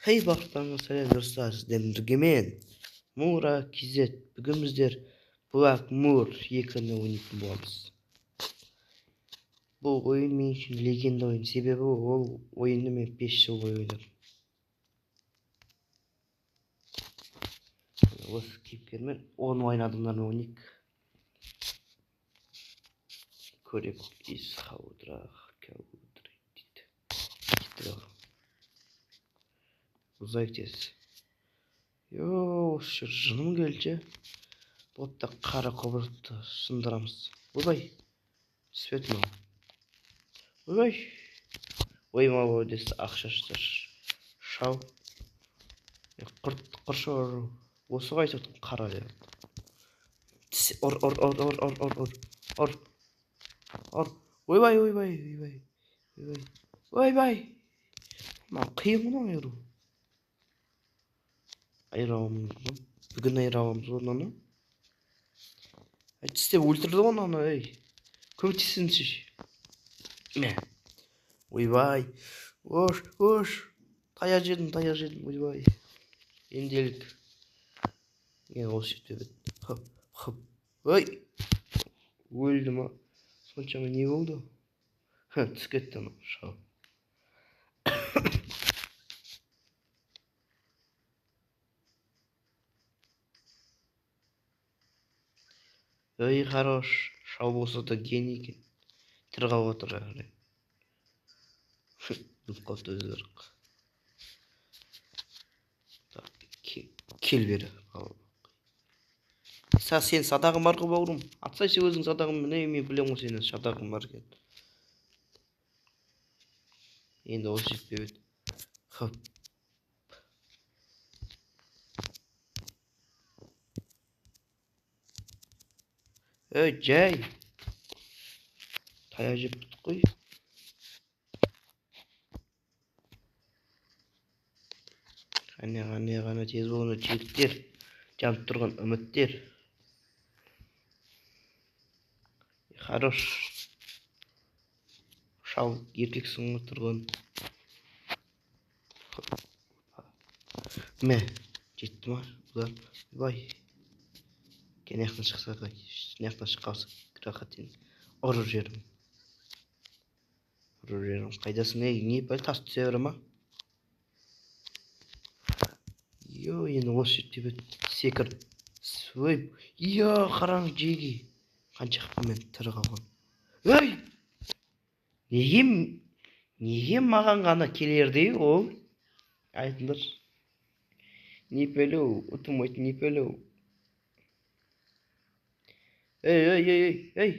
Hey бақтарыңыз сәлем достар, сіздермен біргемен Мура KZ. Бүгін біздер Black Moor 2-ні ойнайтын боламыз. Бұл ойын мен үшін легенда ойын, себебі ол ойынды мен 5 жыл бойы ойнадым. Осы кейіпкермен оны ойнадымнан ойнайық. Көрек из хаудрақ дейді. Ұзайық тез. Осы жыным келді. Ботта қара құбыртты сындырамыз. Бұзай. Свет мал. Бұзай. Оймал өдесі ақшаштыр. Шау. Құршор. Осы қайтып қара деді. Ор. Ойбай. Маған қиын мұны айыру. Айырамыз. Бүгін айырамыз онаны. Тістеп өлтірді онаны, көмектесіңші. Мә. Ойбай. Ош. Тая жедім, ойбай. Енделік. Ол шетпе бет. Хып. Ой. Өлді ма? Соншама не болды? Түс кетті ма? Шау. Ой, хорош. Шау болса да гений екен. Тірғап отыр әрі. Қосты өзірік. Кел бері. Сен садағым бар ғой бауырым. Атсайшы өзің садағым. Мен білем ғой сені садағым бар екен. Енді осы жетпе бет. Хып. Жай. Тая жеп тұтық қой. Ғана тез болғаны жігіттер. Жанып тұрған үміттер. Хорош. Шау еркек сұңғы тұрған. Мә, жетті ма? Бұлар. Бай. Кенеқтен шықса қай. Кенеқтен шыққасы рақаттен. Ұрыр жерім. Қайдасын, не бәл тас түсе бері ма? Енді осы жерде бет секір. Сөйп. Қараң жеге. Қаншақпы мен тірі қалған. Неге маған ғана келерді ол? Айтыңдар. Не пөлеу, ұтылмайтын не пөлеу. Эй.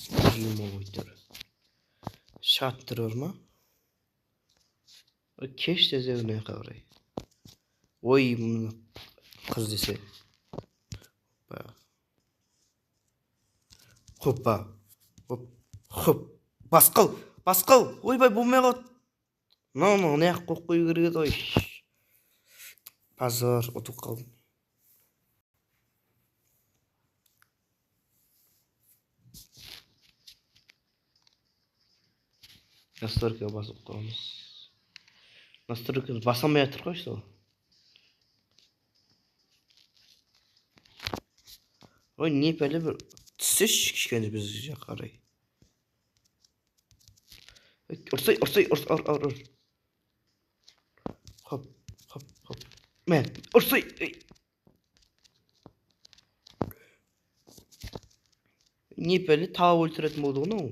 Жүйім ойдыр. Шаттыр орма. Кеш тезеуіне қаврай. Ой, мұны қыз десе. Хоппа. Хоп. Басқыл. Ойбай, болмай қот. Не ақ қоқ қой кереді ой. Пазар, ұтып қалдым. Настройкаға басып қоямыз. Настройканы басамай атыр қой сол. Ой, не пәлі бір түсеш кішкені біз қарай. Ұрсай. Хоп. Мен, ұрсай. Не пәлі тауы өлтіретін болды ғына ол.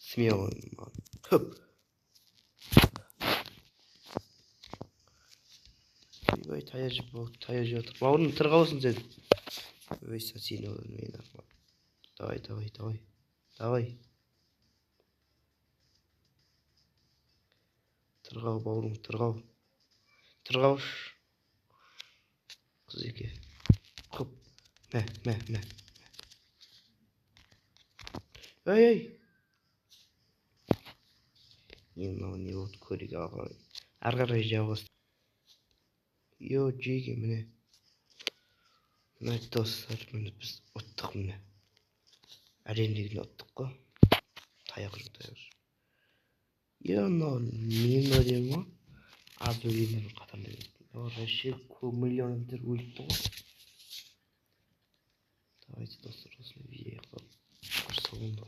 Смелый. Хоп. Ой, тая жеп отыр. Бауырым тырғалысын сен. Ой, сен өлмейін. Давай. Тырғал, бауырым, тырғал. Қыз еке. Хоп. Мә. Ой. Енді не болды көрек ағай. Әрғарай жауыз. Жеге міне. Evet dostlar, biz ottuk mu? Әренгіден ұттық қой. Таяқ жүр, таяқ жүр. Мынау мен ойлаймын ғой, аз өлгендердің қатарында кетті. Вообще көп миллиондер өліпті ғой. Давайте достар, осыны видео қылып көрсетейін.